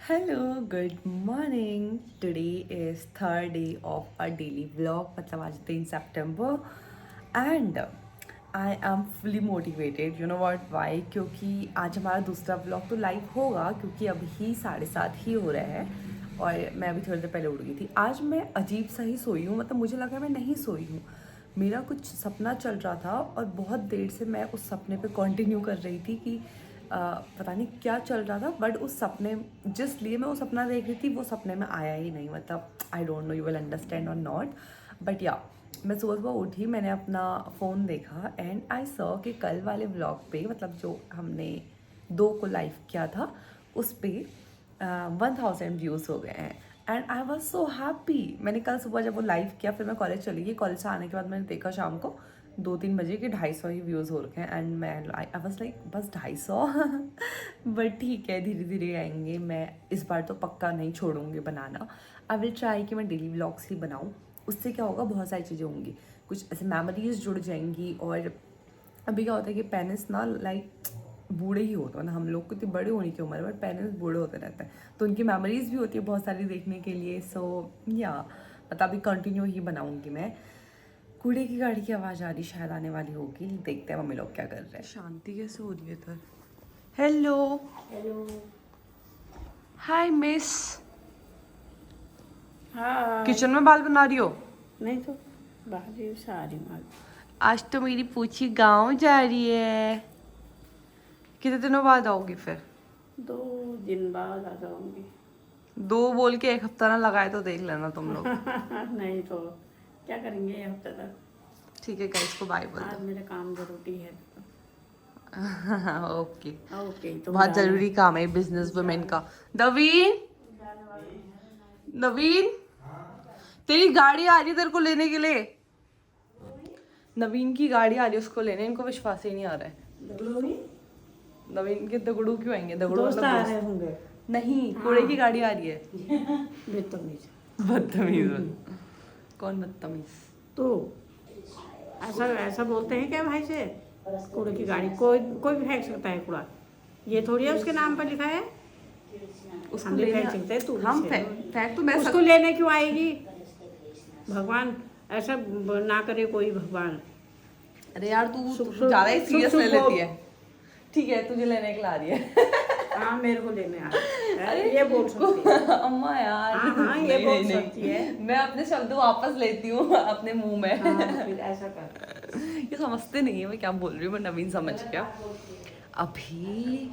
Hello good morning. Today is third day of a daily vlog, मतलब आज 3 सितंबर and I am fully motivated. You know what why, क्योंकि आज हमारा दूसरा व्लॉग तो लाइव होगा क्योंकि अभी 7:30 ही हो रहे हैं और मैं अभी थोड़ी देर पहले उठ गई थी। आज मैं अजीब सा ही सोई हूँ, मतलब मुझे लगा मैं नहीं सोई हूँ। मेरा कुछ सपना चल रहा था और बहुत देर से मैं उस सपने पे कंटिन्यू कर रही थी कि पता नहीं क्या चल रहा था, बट उस सपने जिस लिए मैं वो सपना देख रही थी वो सपने में आया ही नहीं। मतलब I don't know you will understand और नॉट, बट या मैं सुबह सुबह उठी, मैंने अपना फ़ोन देखा एंड आई सॉ कि कल वाले व्लॉग पे, मतलब जो हमने 2 को लाइव किया था उस पर 1000 व्यूज़ हो गए हैं and I was so happy. मैंने कल सुबह जब वो लाइव किया, फिर मैं कॉलेज चली गई। कॉलेज से आने के बाद मैंने देखा शाम को 2-3 बजे के 250 ही व्यूज़ हो रखे हैं एंड मैं आई वॉज लाइक बस 250 बट ठीक है, धीरे धीरे आएंगे। मैं इस बार तो पक्का नहीं छोड़ूंगी बनाना। आई विल ट्राई कि मैं डेली व्लॉग्स ही बनाऊँ। उससे क्या होगा, बहुत सारी चीज़ें होंगी, कुछ ऐसे मेमोरीज जुड़ जाएंगी। और अभी क्या होता है कि पेरेंट्स ना लाइक बूढ़े ही होते हैं, मतलब हम लोग को इतनी बड़े होने की उम्र है बट पेरेंट्स बूढ़े होते रहते हैं, तो उनकी मेमोरीज भी होती है बहुत सारी देखने के लिए। सो या मतलब अभी कंटिन्यू ही बनाऊंगी मैं। कूड़े की गाड़ी की आवाज़ आ रही, शायद आने वाली होगी। देखते हैं मम्मी लोग क्या कर रहे हैं। शांति कैसे हो रही है इधर। Hello hello. Hi miss. हाँ। किचन में बाल बना रही हो? नहीं तो बाहर सारी माल। आज तो मेरी पूछी गांव जा रही है। कितने दिनों बाद आओगी फिर? 2 दिन बाद आ जाऊंगी। 2 बोल के 1 हफ्ता ना लगाए तो देख लेना तुम लोग। नहीं तो क्या करेंगे ये हफ्ते तक। ठीक है गाइस को बाय बोल आज दो। मेरा काम जरूरी है। ओके। ओके तुम बहुत जाना। जरूरी काम है बिजनेस वुमेन का। नवीन, नवीन तेरी गाड़ी आ रही है तेरे को लेने के लिए। नवीन की गाड़ी आ रही है उसको लेने, इनको विश्वास ही नहीं आ रहा है। नवीन के दगड़ू क्यों आएंगे? दगड़ू दोस्त मतलब आ दोस्त रहे होंगे। नहीं, कूड़े की गाड़ी आ रही है। बदतमीज। बदतमीज। कौन बदतमीज? तो ऐसा ऐसा बोलते हैं क्या भाई से? कूड़े की गाड़ी कोई कोई भी फेंक सकता है कूड़ा। ये थोड़ी है उसके नाम पर लिखा है। उसको हम भी लेने फेंक सकते हैं, तू भी हम फेंक। फेंक तो मैं उसको लेने क्यों आएगी? भगवान ऐसा ना करे कोई भगवान। अरे यार तू सुख- ज्यादा ही सुख- सीरियस सुख- ले सुख लेती बोल। है। ठीक है तुझे लेने के ला रही है। हाँ मेरे को लेने आ रही है। अरे ये बोल सकती है। अम्मा यार। हाँ हाँ ये नहीं, बोल नहीं, सकती है। नहीं। मैं अपने शब्द वापस लेती हूँ अपने मुंह में। हाँ फिर ऐसा कर। ये समझते नहीं है मैं क्या बोल रही हूँ, मैं नवीन समझ गया। अभी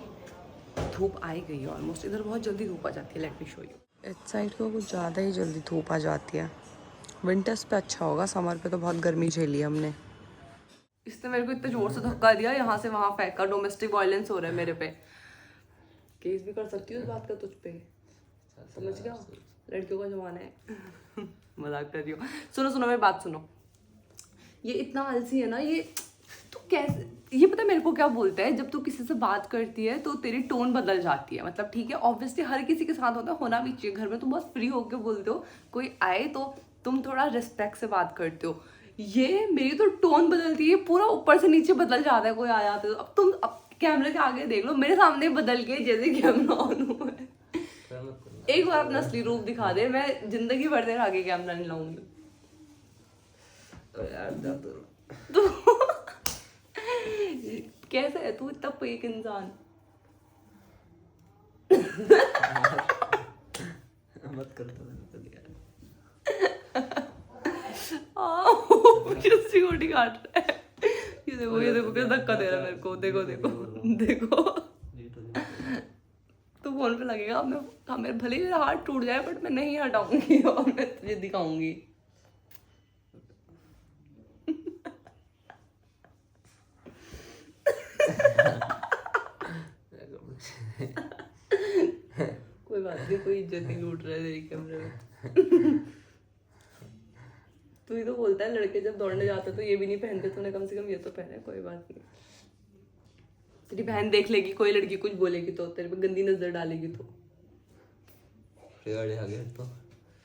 धूप आई गई है ऑलमोस्ट। इधर बहुत जल्दी धूप आ जाती है। Let me show you. इस साइड को कुछ ज़्यादा ही जल्दी धूप आ जाती है। विंटर्स पे अच्छा होगा, समर पे तो बहुत गर्मी झेली है हमने। इसने मेरे को इतना जोर से धक्का दिया, यहाँ से वहाँ फेंका। डोमेस्टिक वायलेंस हो रहा है मेरे पे। केस भी कर सकती हूँ इस बात का तुझ पे, समझ गया? लड़कियों का जमाना है। मजाक कर रही हो। सुनो सुनो मेरी बात सुनो। ये इतना आलसी है ना ये। तू कैसे, ये पता है मेरे को क्या बोलता है, जब तू किसी से बात करती है तो तेरी टोन बदल जाती है। मतलब ठीक है ऑब्वियसली हर किसी के साथ होता है, होना भी चाहिए। घर में तुम बहुत फ्री होकर बोलते हो, कोई आए तो तुम थोड़ा रिस्पेक्ट से बात करते हो। ये मेरी तो टोन बदलती है, पूरा ऊपर से नीचे बदल जाता है कोई आ जाता है तो। अब तुम अब कैमरे के आगे देख लो, मेरे सामने बदल के जैसे कैमरा ऑन हुआ है। एक बार अपना असली रूप दिखा दे, मैं जिंदगी भर तेरे आगे कैमरा नहीं लाऊंगी। तो कैसे है तू इतना फेक इंसान? मत कर तो मैंने तो दिया। सिक्योरिटी काट रहा है। ये देखो कैसे धक्का दे रहा है मेरे को। देखो देखो देखो। तो फोन पे लगेगा। मैं मेरे भले ही मेरा हाथ टूट जाए बट मैं नहीं हटाऊंगी और मैं तुझे दिखाऊंगी। कोई बात नहीं, कोई इज्जत नहीं लूट रहा है तेरी कैमरे में। तू ही तो बोलता है लड़के जब दौड़ने जाते तो ये भी नहीं पहनते, तूने कम से कम ये तो पहने। कोई बात नहीं, तेरी बहन देख लेगी, कोई लड़की कुछ बोलेगी तो, तेरे पे गंदी नजर डालेगी तो। गाड़ी आ गया तो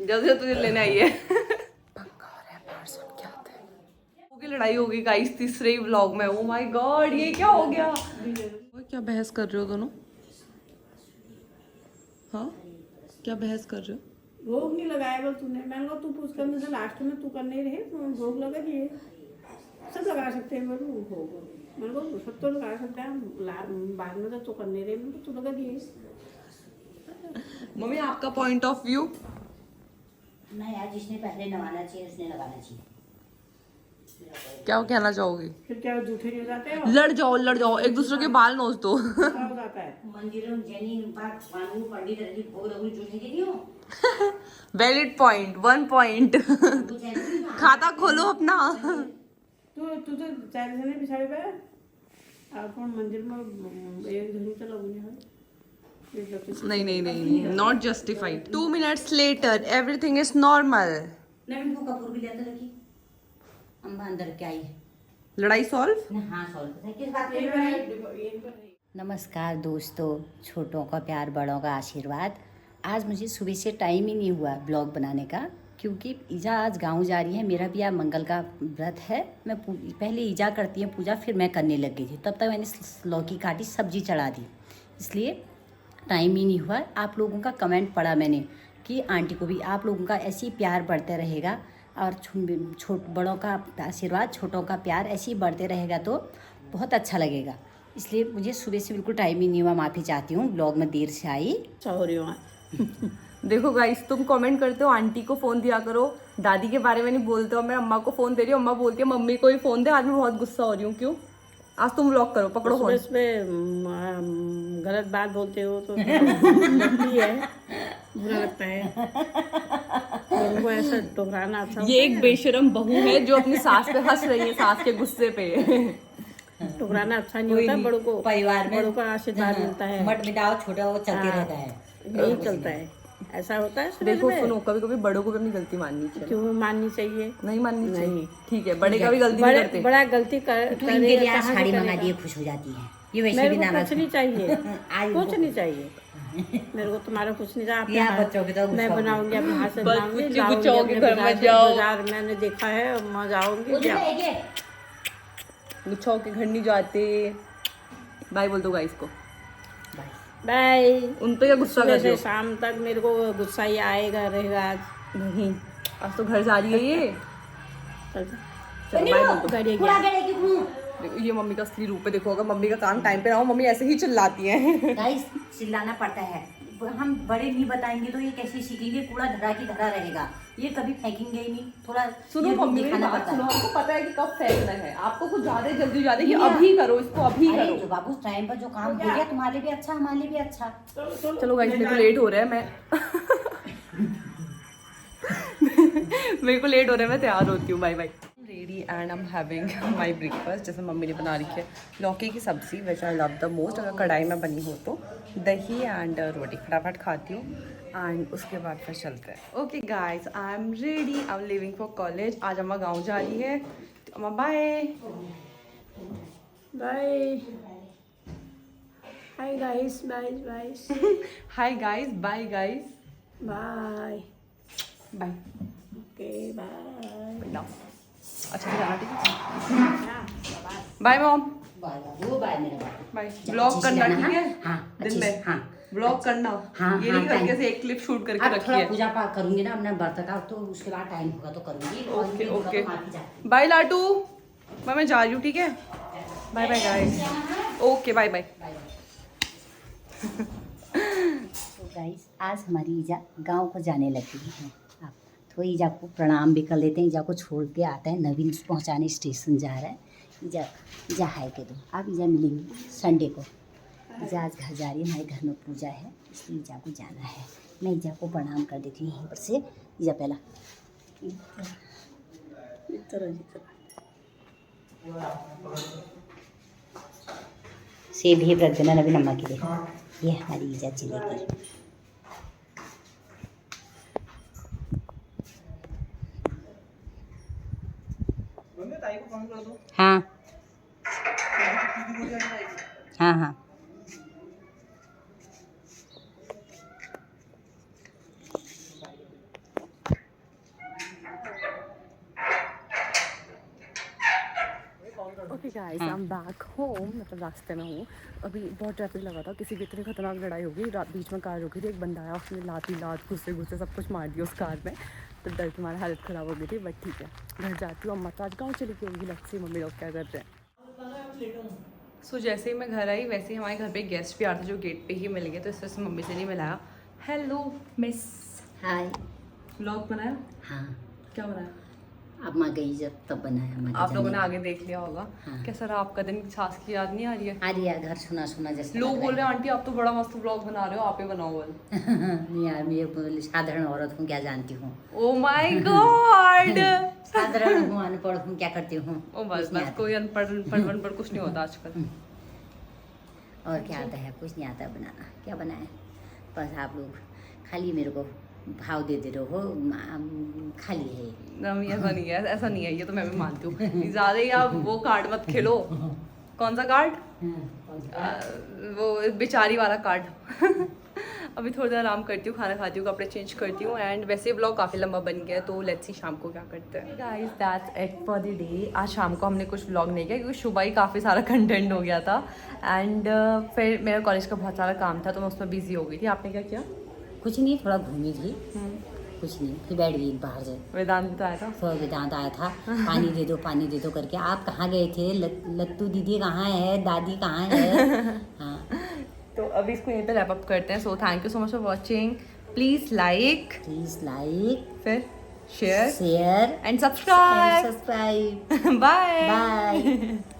जल्द से तुझे लेने आई है। की लड़ाई हो गई गाइस तीसरे ही व्लॉग में। ओ माय गॉड ये क्या हो गया? क्या बहस कर रहे हो दोनों? हाँ क्या बहस कर रहे हो? भोग नहीं लगाया बस तूने। मैंने कहा तू पूछ करने से लास्ट में तू करने रहे तो भोग लगा दिए। सब लगा सकते हैं बोलो भोग। मैंने कहा सब तो लगा सकते हैं, बाद में तो तू करने रहे, मैंने तो तू लगा दिए। मम्मी आपका पॉइंट ऑफ व्यू? नहीं यार, जिसने पहले नवाना चाहिए उसने लगाना चाहिए। क्या कहना चाहोगे? फिर क्या झूठे नहीं हो जाते हो? लड़ जाओ, एक दूसरे के बाल नोच दो। क्या हो जाता है? मंदिरों में जैनी कानून पंडित रही भोग लगू झूठे के नहीं हो। Valid point, 1 point. कुछ ऐसे नहीं ना। खाता खोलो अपना। तू तो चार जने बिछाए पे अपन मंदिर में एक जनी तो लगू नहीं है। नहीं, not justified. 2 minutes later everything is normal. Naveen को कपूर भी लेते रखी। अम्मा अंदर क्या आई है? लड़ाई सॉल्व? हाँ सॉल्व किस बात पे? नमस्कार दोस्तों, छोटों का प्यार बड़ों का आशीर्वाद। आज मुझे सुबह से टाइम ही नहीं हुआ ब्लॉग बनाने का, क्योंकि ईजा आज गांव जा रही है। मेरा भी आज मंगल का व्रत है। मैं पहले ईजा करती है पूजा, फिर मैं करने लग गई थी। तब तक मैंने लौकी काटी, सब्जी चढ़ा दी, इसलिए टाइम ही नहीं हुआ। आप लोगों का कमेंट पढ़ा मैंने कि आंटी को भी आप लोगों का ऐसे ही प्यार बढ़ते रहेगा और बड़ों का आशीर्वाद, छोटों का प्यार ऐसे ही बढ़ते रहेगा तो बहुत अच्छा लगेगा। इसलिए मुझे सुबह से बिल्कुल टाइम ही नहीं हुआ। माफ़ी चाहती हूँ, ब्लॉग में देर से आई। सॉरी वहाँ। देखो गाइस, तुम कमेंट करते हो आंटी को फोन दिया करो, दादी के बारे में नहीं बोलते हो। मैं अम्मा को फोन दे रही हूँ, अम्मा बोलती है मम्मी को ही फोन दे। आज मैं बहुत गुस्सा हो रही हूँ। क्यों? आज तुम व्लॉग करो, पकड़ो फोन। इसमें गलत बात बोलते हो तो लगती है, बुरा लगता है। उनको ऐसा टोकराना अच्छा ये एक बेशरम बहू है जो अपनी सास पे हंस रही है, सास के गुस्से पे। टोकराना अच्छा नहीं होता। बड़ों को परिवार में बड़ों का आशीर्वाद मिलता है। मट मिटाओ छोटा वो चलते हाँ। रहता है। यही चलता है, ऐसा होता है। देखो सुनो, कभी कभी बड़ों को भी अपनी गलती माननी चाहिए। क्यों माननी चाहिए? नहीं माननी चाहिए। नहीं। ठीक है, बड़े का भी गलती नहीं करते। बड़ा गलती तो इनके लिए आज साड़ी मंगा दिए, खुश हो जाती है ये। वैसे भी मेरे को नाराज कुछ नहीं चाहिए। आज कुछ नहीं चाहिए मेरे को, तुम्हारा कुछ नहीं चाहिए। यहाँ बच्चों के तो मैं गुस्सा बनाऊंगी अपने हाथ से, बस बनाऊंगी, कुछ लाऊंगी गुच्चाओं के अपने घर में बाजार जाओ। बाजार मैंने देखा है, मैं जाऊंगी। उधर है गुच्छाओं के घर नहीं जाते। बाय बोल दो गाइस को। बाय। उन पे क्या गुस्सा सुबह कर रहे से हो? शाम तक मेरे को गुस्सा ही आएगा रहेगा आज। नहीं, आज तो घर जा रही है ये। चल चलो बाय बोल दो। गाड़ी पूरा गया। गले की मुंह। देखो, ये मम्मी का असली रूप है। देखो, अगर मम्मी का काम टाइम पे ना हो, मम्मी ऐसे ही चिल्लाती है। गाइस चिल्लाना पड़ता है। हम बड़े नहीं बताएंगे तो ये कैसे सीखेंगे? कूड़ा धरा की धरा रहेगा, ये कभी फेंकेंगे ही नहीं। थोड़ा सुनो ये मम्मी, मेरी दिखाना बात पड़ता सुनो। है। आपको पता है कि कब फेंकना है। आपको कुछ ज्यादा जल्दी हो जाती है कि अभी करो, इसको अभी अरे करो। जो बाबू टाइम पर जो काम हो गया, तुम्हारे लिए भी अच्छा, हमारे लिए भी अच्छा। चलो गाइस, मेरे को लेट हो रहा है। मेरे को लेट हो रहा है, मैं तैयार होती हूँ। Bye bye. Ready and I am having my breakfast. जैसे मम्मी ने बना रखी है लौकी की सब्जी, which I love the most. अगर कढ़ाई में बनी हो तो दही एंड रोटी फटाफट खाती हूँ एंड उसके बाद फिर चलते हैं। Okay guys, I am ready, I am leaving for college. आज अम्मा गाँव जा रही है तो अम्मा bye bye. Hi guys, bye bye hi guys, bye guys, bye. Bye. Okay bye. अच्छा जाना, ठीक है। Bye mom. बाय बाबू, बाय मेरा बाबू। बाय। ब्लॉग करना, ठीक है? हाँ, दिन अच्छे में से, हाँ। ब्लॉग करना। हाँ, ये हाँ, नहीं कि हल्के टाइम। से एक क्लिप शूट करके अब रखी थोड़ा है। पूजा पाठ करूंगी ना अपने व्रत का, तो उसके बाद टाइम होगा तो करूंगी। और ओके नहीं होगा ओके, तो माफी चाहती बाय लाटू। मैं जा रही हूँ, ठीक है? Bye bye guys. Okay bye bye. हूँ। तो गाइस आज हमारी ईजा गांव को जाने लगी है। आप तो ईजा को प्रणाम भी कर लेते हैं। ईजा को छोड़ के आता है, नवीन पहुंचाने स्टेशन जा रहा है। ईजा हाय के दो। आप ईजा मिलेंगे संडे को। ईजा आज घर जा रही है, हमारे घर में पूजा है, इसलिए ईजा को जाना है। मैं ईजा को प्रणाम कर देती हूँ यहीं पर से। ईजा पहला सेब भी रख देना नवीन अम्मा के लिए। ये हमारी ईजा चलेगी। हाँ हाँ हाँ। Okay guys I am back home, मतलब रास्ते में हूँ। अभी बहुत ट्रैफिक लगा था, किसी की इतनी खतरनाक लड़ाई हो गई, बीच में कार रुकी थी, एक बंदा आया, उसने लात घुस्से सब कुछ मार दिया उस कार में, तो डर की हमारी हालत ख़राब हो गई थी। बट ठीक है, घर जाती हूँ। अम्मा तो आज गाँव चली गई होगी, लगती मम्मी लोग क्या कर रहे हैं। सो जैसे ही मैं घर आई वैसे ही हमारे घर पे गेस्ट भी आते जो गेट पे ही मिल गए, तो इस वजह से मम्मी से नहीं मिलाया। हेलो मिस, हाय। व्लॉग बनाया? हाँ, क्या बनाया? अब माँ गई जब तब बनाया माँ आप लोगों ने आगे देख लिया होगा। हाँ। कैसा रहा आपका दिन? सास की याद नहीं आ रही है? आ रही है, घर सुना सुना जैसे लोग लग बोल रहे रहा हैं आंटी आप तो बड़ा मस्त ब्लॉग बना रहे हो, आप ही बनाओ बोल। है। नहीं यार, मैं साधारण औरत हूँ, क्या जानती हूँ। Oh my God. साधारण हूँ, अनपढ़ हूँ, क्या करती हूँ। ओ बस कुछ नहीं बस, आता। कोई अनपढ़ कुछ नहीं होता आजकल। और क्या आता है, कुछ नहीं आता बनाना। क्या बनाए, बस आप लोग खाली मेरे को भाव दे दे रहे हो, खाली है। नहीं ऐसा नहीं है, ऐसा नहीं है, ये तो मैं भी मानती हूँ। ज़्यादा ही आप वो कार्ड मत खेलो। कौन सा कार्ड? वो बेचारी वाला कार्ड। अभी थोड़ी देर आराम करती हूँ, खाना खाती हूँ, कपड़े चेंज करती हूँ। एंड वैसे ब्लॉग काफ़ी लंबा बन गया है, तो लेट्स सी शाम को क्या करते हैं। Guys that's it for the day. आज शाम को हमने कुछ ब्लॉग नहीं किया क्योंकि सुबह ही काफ़ी सारा कंटेंट हो गया था। एंड फिर मेरा कॉलेज का बहुत सारा काम था, तो मैं उसमें बिजी हो गई थी। आपने क्या किया? कुछ नहीं, थोड़ा घूमी थी, कुछ नहीं, फिर बैठ गई बाहर से। वेदांत तो आया था। तो वेदांत आया था, पानी दे दो करके। आप कहाँ गए थे? लत्तू दीदी कहाँ है, दादी कहाँ है? हाँ, तो अभी इसको यहीं पे रैप अप करते हैं। So thank you so much for watching. Please like, फिर share share and subscribe. Subscribe. Bye bye.